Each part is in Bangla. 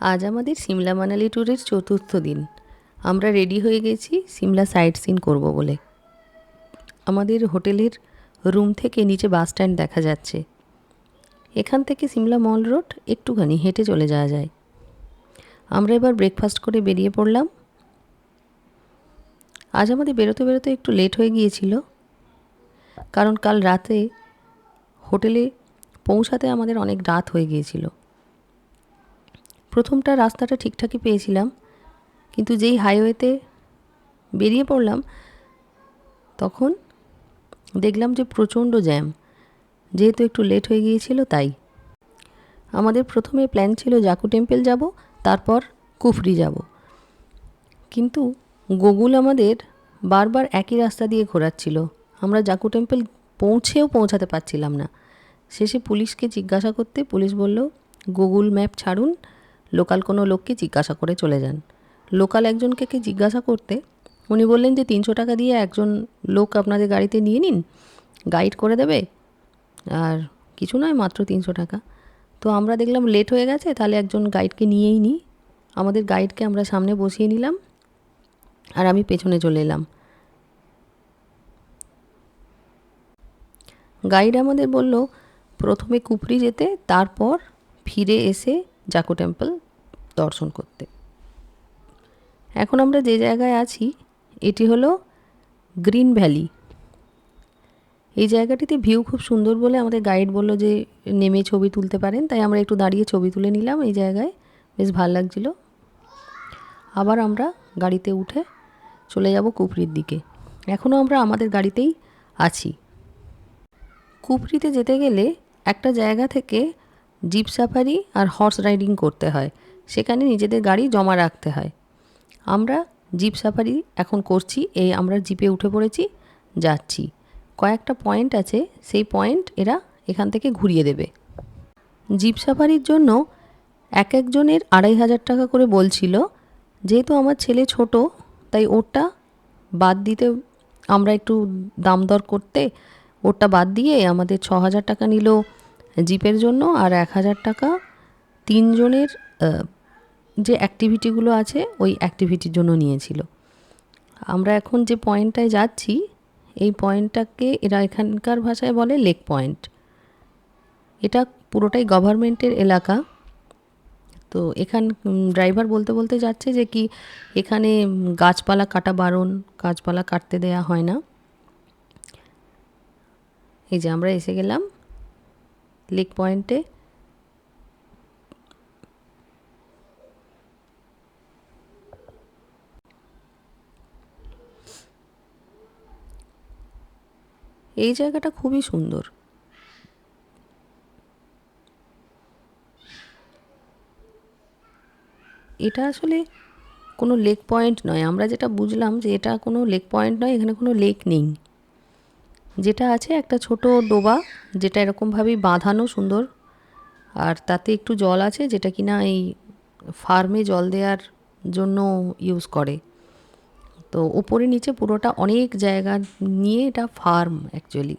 আজ আমাদের সিমলা মানালি ট্যুরের চতুর্থ দিন। আমরা রেডি হয়ে গেছি সিমলা সাইট সিন করব বলে। আমাদের হোটেলের রুম থেকে নিচে বাস স্ট্যান্ড দেখা যাচ্ছে। এখান থেকে সিমলা মল রোড একটুখানি হেঁটে চলে যাওয়া যায়। আমরা এবার ব্রেকফাস্ট করে বেরিয়ে পড়লাম। আজ আমাদের বেরোতে বেরোতে একটু লেট হয়ে গিয়েছিল, কারণ কাল রাতে হোটেলে পৌঁছাতে আমাদের অনেক রাত হয়ে গিয়েছিল। প্রথমটা রাস্তাটা ঠিকঠাকই পেয়েছিলাম, কিন্তু যেই হাইওয়েতে বেরিয়ে পড়লাম তখন দেখলাম যে প্রচণ্ড জ্যাম, যেহেতু একটু লেট হয়ে গিয়েছিল তাই। আমাদের প্রথমে প্ল্যান ছিল জাকু টেম্পল যাব, তারপর কুফরি যাব, কিন্তু গুগল আমাদের বারবার একই রাস্তা দিয়ে ঘোরাচ্ছিল। আমরা জাকু টেম্পল পৌঁছাতে পারছিলাম না। শেষে পুলিশকে জিজ্ঞাসা করতে পুলিশ বলল, গুগল ম্যাপ ছাড়ুন, লোকাল কোনো লোককে জিজ্ঞাসা করে চলে যান। লোকাল একজনকে জিজ্ঞাসা করতে উনি বললেন যে 300 টাকা দিয়ে একজন লোক আপনাদের গাড়িতে নিয়ে নিন, গাইড করে দেবে, আর কিছু নয়, মাত্র 300 টাকা। তো আমরা দেখলাম লেট হয়ে গেছে, তাহলে একজন গাইডকে নিয়েই নিই। আমাদের গাইডকে আমরা সামনে বসিয়ে নিলাম আর আমি পেছনে চলে এলাম। গাইড আমাদের বলল প্রথমে কুফরি যেতে, তারপর ফিরে এসে জাকু টেম্পল দর্শন করতে। এখন আমরা যে জায়গায় আছি এটি হলো গ্রিন ভ্যালি। এই জায়গাটিতে ভিউ খুব সুন্দর বলে আমাদের গাইড বলল যে নেমে ছবি তুলতে পারেন, তাই আমরা একটু দাঁড়িয়ে ছবি তুলে নিলাম এই জায়গায়, বেশ ভালো লাগছিল। আবার আমরা গাড়িতে উঠে চলে যাব কুফরির দিকে। এখনও আমরা আমাদের গাড়িতেই আছি। কুফরিতে যেতে গেলে একটা জায়গা থেকে জিপ সাফারি আর হর্স রাইডিং করতে হয়, সেখানে নিজেদের গাড়ি জমা রাখতে হয়। আমরা জিপ সাফারি এখন করছি, এই আমরা জিপে উঠে পড়েছি, যাচ্ছি। কয়েকটা পয়েন্ট আছে, সেই পয়েন্ট এরা এখান থেকে ঘুরিয়ে দেবে। জিপ সাফারির জন্য এক একজনের 2500 টাকা করে বলছিল। যেহেতু আমার ছেলে ছোট, তাই ওরটা বাদ দিতে আমরা একটু দাম দর করতে ওরটা বাদ দিয়ে আমাদের 6000 টাকা নিল জিপের জন্য, আর 1000 টাকা তিনজনের যে অ্যাক্টিভিটিগুলো আছে ওই অ্যাক্টিভিটির জন্য নিয়েছিল। আমরা এখন যে পয়েন্টটায় যাচ্ছি এই পয়েন্টটাকে এরা এখানকার ভাষায় বলে লেক পয়েন্ট। এটা পুরোটাই গভর্নমেন্টের এলাকা। তো এখান ড্রাইভার বলতে বলতে যাচ্ছে যে কি এখানে গাছপালা কাটা বারণ, গাছপালা কাটতে দেয়া হয় না। এই যে আমরা এসে গেলাম লেক পয়েন্টে। এই জায়গাটা খুবই সুন্দর। এটা আসলে কোনো লেক পয়েন্ট নয়, আমরা যেটা বুঝলাম যে এটা কোনো লেক পয়েন্ট নয়, এখানে কোনো লেক নেই। যেটা আছে একটা ছোট ডোবা, যেটা এরকমভাবেই বাঁধানো সুন্দর, আর তাতে একটু জল আছে যেটা কিনা এই ফার্মে জল দেওয়ার জন্য ইউজ করে। তো উপরে নিচে পুরোটা অনেক জায়গা নিয়ে এটা ফার্ম অ্যাকচুয়ালি।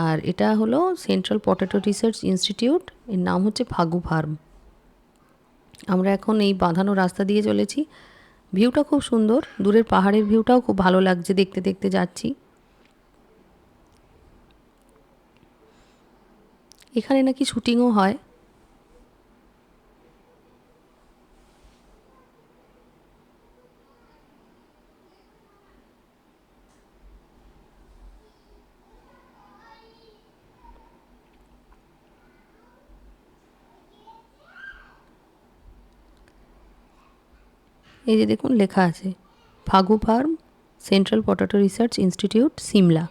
আর এটা হলো সেন্ট্রাল পটেটো রিসার্চ ইনস্টিটিউট, এর নাম হচ্ছে ফাগু ফার্ম। আমরা এখন এই বাঁধানো রাস্তা দিয়ে চলেছি। ভিউটা খুব সুন্দর, দূরের পাহাড়ের ভিউটাও খুব ভালো লাগছে, দেখতে দেখতে যাচ্ছি। এখানে নাকি শুটিংও হয়। এই যে দেখুন লেখা আছে Fagu farm, central potato research institute, Shimla.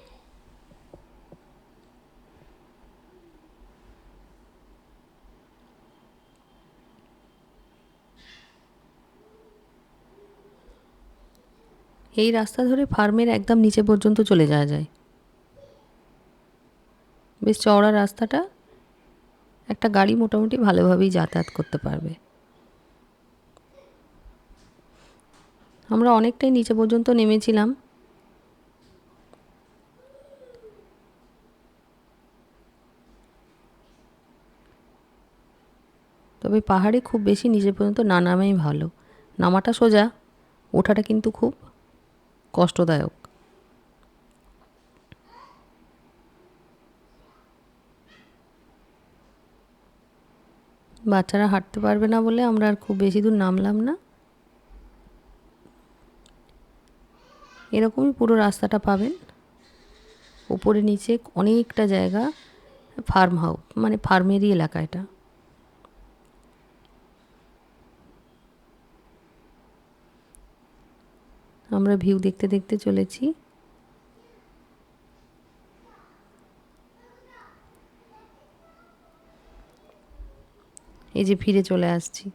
এই রাস্তা ধরে ফার্মের একদম নিচে পর্যন্ত চলে যাওয়া যায়। বেশ চওড়া রাস্তাটা, একটা গাড়ি মোটামুটি ভালোভাবেই যাতায়াত করতে পারবে। আমরা অনেকটাই নিচে পর্যন্ত নেমেছিলাম। তবে তবে পাহাড়ে খুব বেশি নিচে পর্যন্ত না নামাই ভালো। নামাটা সোজা, ওঠাটা কিন্তু খুব কষ্টদায়ক। বাচ্চারা হাঁটতে পারবে না বলে আমরা আর খুব বেশি দূর নামলাম না। এরকমই পুরো রাস্তাটা পাবেন। ওপরে নিচে অনেকটা জায়গা ফার্ম হাউস, মানে ফার্মেরই এলাকা এটা। আমরা ভিউ দেখতে দেখতে চলেছি। এই যে ফিরে চলে আসছি।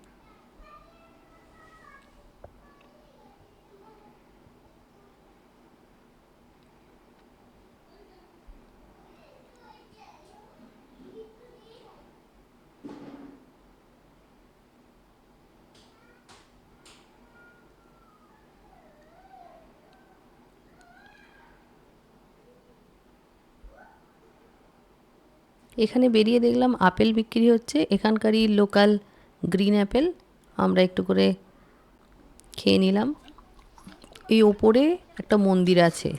এখানে বেরিয়ে দেখলাম আপেল বিক্রি হচ্ছে, এখানকারই লোকাল গ্রিন অ্যাপেল। আমরা একটু করে খেয়ে নিলাম। এই ওপরে একটা মন্দির আছে,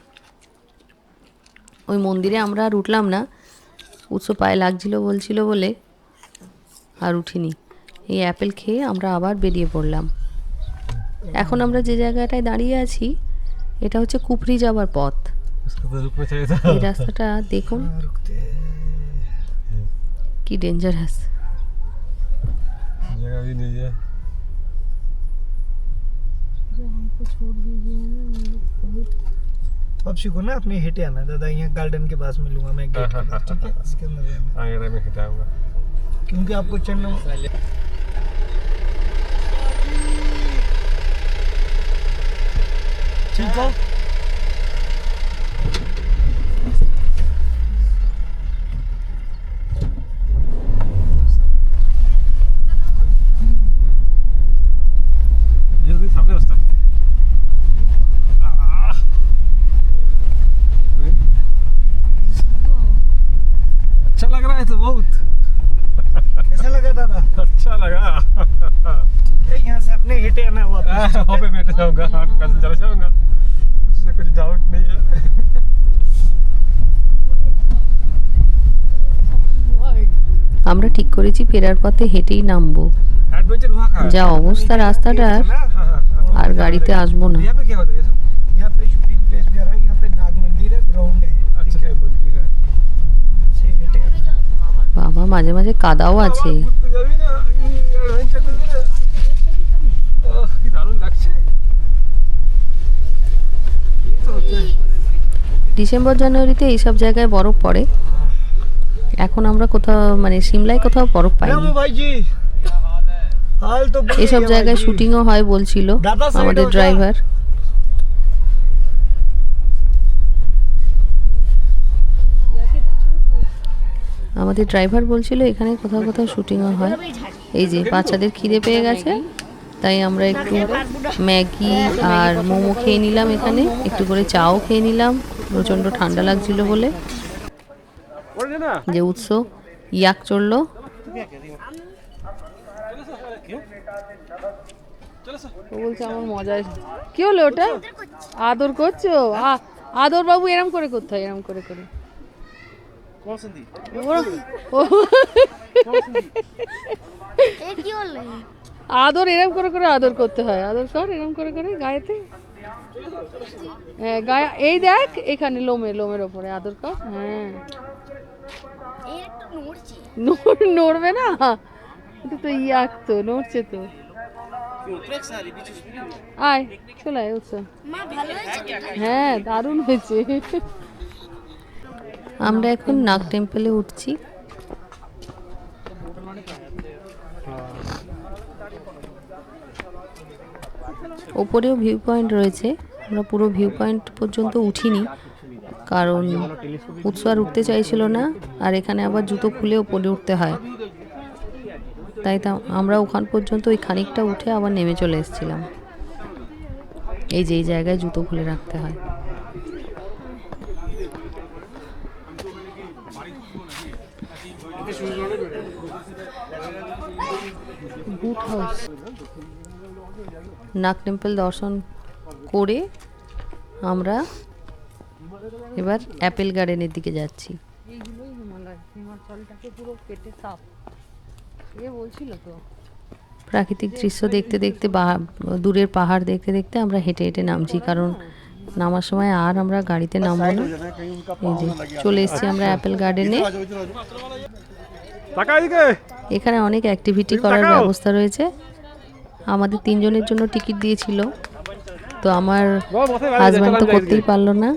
ওই মন্দিরে আমরা আর উঠলাম না, উৎস পায়ে লাগছিল বলছিল বলে আর উঠিনি। এই অ্যাপেল খেয়ে আমরা আবার বেরিয়ে পড়লাম। এখন আমরা যে জায়গাটায় দাঁড়িয়ে আছি এটা হচ্ছে কুফরি যাওয়ার পথ। এই রাস্তাটা দেখুন কি डेंजरस। जगह भी नहीं है। जो हमको छोड़ दीजिए ना, अब सीखो ना अपने हिटे आना दादा, यहाँ गार्डन के पास मिलूंगा मैं गेट के पास, ठीक है? इसके अंदर रहना। आगे मैं खिटाऊंगा क्योंकि आपको चढ़ना ठीक है। सामने रास्ता अच्छा लग रहा है तो बहुत। कैसा लगा दादा? अच्छा लगा। यहाँ से अपने हिटे आना वापस। वहाँ पे बैठ जाऊंगा, पैदल चला जाऊंगा, उससे कुछ डाउट नहीं है। আমরা ঠিক করেছি ফেরার পথে হেঁটেই নামবো। एडवेंचर वहाँ का যা অবস্থা রাস্তাটার, আর গাড়িতে আসবো না। यहाँ पे क्या होता है ये सब? यहाँ पे शूटिंग प्लेस भी आ रहा है, यहाँ पे नाग मंदिर है, ग्राउंड है। अच्छा क्या मंदिर है? यहाँ से हिटे आना। বাবা মাঝে মাঝে কাদাও আছে। ঘুরতে যাবি না, অ্যাডভেঞ্চার করবি না? কি দারুণ লাগছে। এই তো হচ্ছে ডিসেম্বর জানুয়ারিতে এইসব জায়গায় বরফ পড়ে। এখন আমরা কোথাও মানে সিমলায় কোথাও বরফ পাইনি। रामू भाई जी हाल तो बोलिए এইসব भाई জায়গায় जी। শুটিংও হয় বলছিল দাদা side আমাদের हो जा। ড্রাইভার। আমাদের ড্রাইভার বলছিল এখানে কোথাও কোথাও শুটিংও হয়। এই যে বাচ্চাদের খিদে পেয়ে গেছে, তাই আমরা একটু ম্যাগি আর মোমো খেয়ে নিলাম, এখানে একটু করে চাও খেয়ে নিলাম, প্রচণ্ড ঠান্ডা লাগছিল বলে। যে উৎস ইয়াক চড়লো। ও বলছে আমার মজা। কি হলো ওটা? আদর করছো? আদর বাবু এরম করে করতে হয়, এরম করে করে। আদর এরম করে করে আদর করতে হয়। আদর কর এরম করে করে গায়েতে। হ্যাঁ গায়ে, এই দেখ এখানে লোমের ওপরে আদর কর। হ্যাঁ নড়বে না, এটা তো ইয়াক তো নড়ছে তো। আয় চলে আয় উৎসব। হ্যাঁ দারুণ হয়েছে। আমরা এখন নাগ টেম্পলে উঠছি। ওপরেও ভিউ পয়েন্ট রয়েছে, আমরা পুরো ভিউ পয়েন্ট পর্যন্ত উঠিনি কারণ উৎস আর উঠতে চাইছিল না, আর এখানে আবার জুতো খুলে ওপরে উঠতে হয়, তাই আমরা ওখান পর্যন্ত ওই খানিকটা উঠে আবার নেমে চলে এসেছিলাম। এই যে এই জায়গায় জুতো খুলে রাখতে হয়। নাগ টেম্পল দর্শন করে আমরা এবার অ্যাপেল গার্ডেনের দিকে যাচ্ছি। এইগুলোই হিমালয়, হিমাচলটাকে পুরো কেটে সাফ বলছিল তো। প্রাকৃতিক দৃশ্য দেখতে দেখতে দূরের পাহাড় দেখতে দেখতে আমরা হেঁটে হেঁটে নামছি, কারণ নামার সময় আর আমরা গাড়িতে নামবো না। এই যে চলে এসেছি আমরা অ্যাপেল গার্ডেনে। এখানে অনেক অ্যাক্টিভিটি করার ব্যবস্থা রয়েছে। আমাদের 3 জনের জন্য টিকিট দিয়েছিল, তো আমার হাজব্যান্ড তো করতেই পারলো না,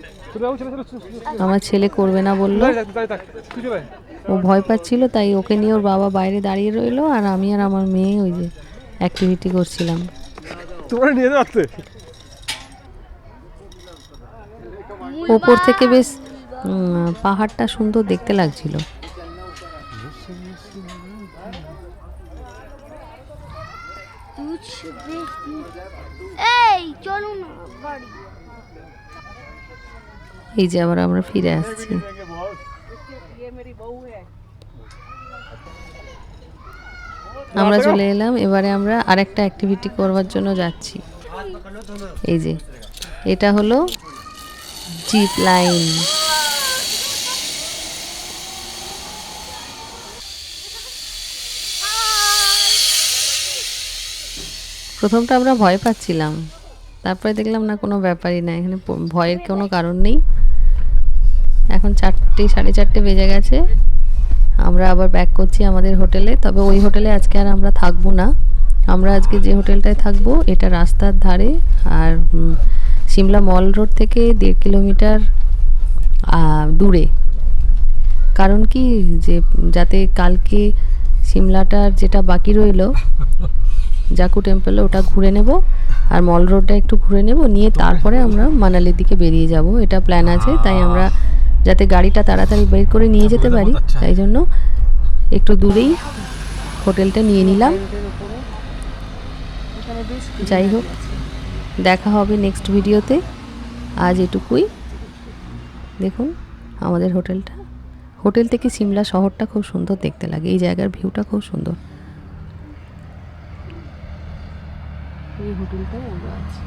আমার ছেলে করবে না বললো। ও ভয় পাচ্ছিল, তাই ওকে নিয়ে ওর বাবা বাইরে দাঁড়িয়ে রইলো, আর আমি আর আমার মেয়ে ওই যে অ্যাক্টিভিটি করছিলাম। ওপর থেকে বেশ পাহাড়টা সুন্দর দেখতে লাগছিল। এই যে আবার আমরা ফিরে আসছি। আমরা চলে এলাম, এবারে আমরা আরেকটা অ্যাক্টিভিটি করবার জন্য যাচ্ছি। এই যে এটা হলো জিপ লাইন। প্রথমটা আমরা ভয় পাচ্ছিলাম, তারপরে দেখলাম না, কোনো ব্যাপারই না, এখানে ভয়ের কোনো কারণ নেই। এখন 4টে 4:30 বেজে গেছে। আমরা আবার ব্যাক করছি আমাদের হোটেলে। তবে ওই হোটেলে আজকে আর আমরা থাকবো না। আমরা আজকে যে হোটেলটায় থাকবো এটা রাস্তার ধারে, আর সিমলা মল রোড থেকে 1.5 কিলোমিটার দূরে। কারণ কি, যে যাতে কালকে সিমলাটার যেটা বাকি রইলো জাকু টেম্পলে, ওটা ঘুরে নেব, আর মল রোডটা একটু ঘুরে নেব, নিয়ে তারপরে আমরা মানালির দিকে বেরিয়ে যাব, এটা প্ল্যান আছে। তাই আমরা যাতে গাড়িটা তাড়াতাড়ি বের করে নিয়ে যেতে পারি, তাই জন্য একটু দূরেই হোটেলটা নিয়ে নিলাম। যাই হোক, দেখা হবে নেক্সট ভিডিওতে। আজ এটুকুই। দেখুন আমাদের হোটেলটা, হোটেল থেকে সিমলা শহরটা খুব সুন্দর দেখতে লাগে। এই জায়গার ভিউটা খুব সুন্দর। এই হোটেলটাই আমরা আছি।